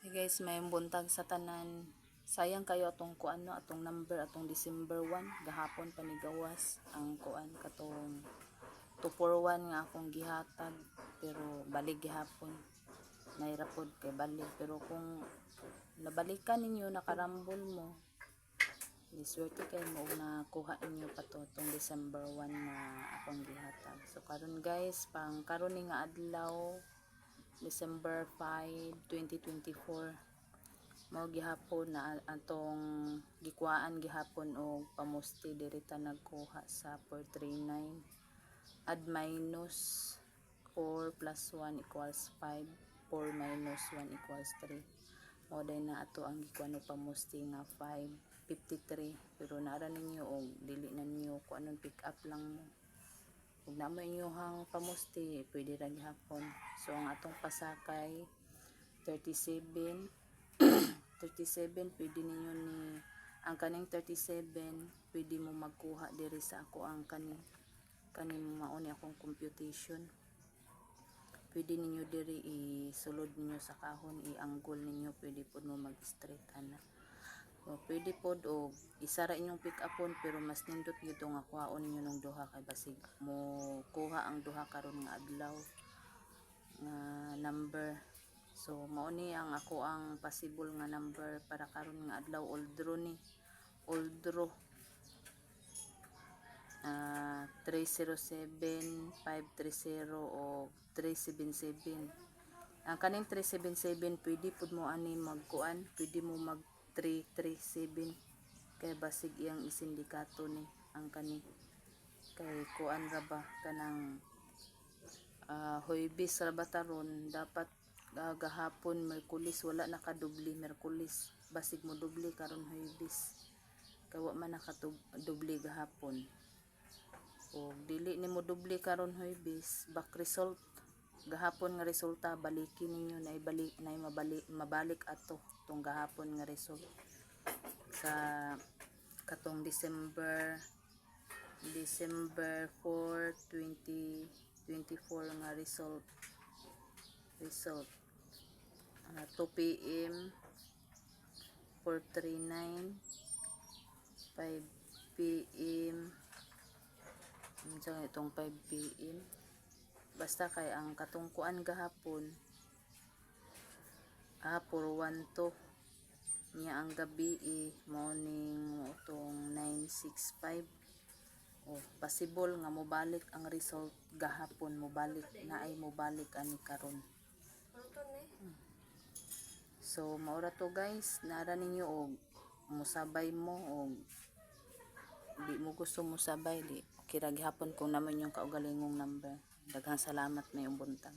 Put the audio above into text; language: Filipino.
Hey guys, may buntag sa tanan. Sayang kayo atong kuan no, atong number atong December 1 gahapon panigawas ang kuan katong 241 nga akong gihatag pero balik gihapon. Nahirapod kay balik pero kung nabalikan ninyo nakarambol mo, di swerte kay mo na kuha ninyo pa to tong December 1 na akong gihatag. So karon guys, pang karon ni nga adlaw December 5, 2024 mao gihapon na atong gikuhaan gihapon og pamusti diri ta nagkuha sa 439 add minus 4 plus 1 equals 5 4 minus 1 equals 3 mao day na ato ang gikuhaan og pamusti nga 553 pero naara ninyo og dili na ninyo kuanon pick up lang mo ug na mo inyohang pamusti pwede ra gihapon. So ang atong pasakay 37 37 pwede ninyo ni ang kaning 37 pwede mo magkuha diri sa ako ang kaning mao ni akong computation. Pwede ninyo diri isulod ninyo sa kahon, i-angle ninyo, pwede pod mo mag-straight ana. So, pwede pod og isara inyong pick upon pero mas nindot gyud nga kuhaon ninyo ng duha kay basig mo kuha ang duha karon nga adlaw nga number. So mao ni ang ako ang possible nga number para karon nga adlaw old draw ni old draw 307 530 o 377. Ang kaning 377 pwede pud mo ani magkuan, pwede mo mag 337 kay basig iyang isindikato ni ang kani kay kuan ra ba kanang Huwebes ra ba taron dapat gahapon Merkulis wala nakadubli Merkulis basig mo dubli karon Huwebes kay wa man nakadubli gahapon o dili nimo dubli karon Huwebes back result gahapon nga resulta balikin ninyo na ibalik na mabalik ato tong gahapon nga result sa katong December 4 2024 nga result 2 PM 439 5 PM unsa itong 5 PM basta kay ang katungkuan gahapon 412 niya ang gabi morning utong 965 possible nga mobalik ang result gahapon mobalik na ay mobalik ani karon. So maura to guys, nara ninyo og musabay mo og di mo gusto musabay di okay ra gihapon kung naman yung kaugalingong number. Daghang salamat may buntag.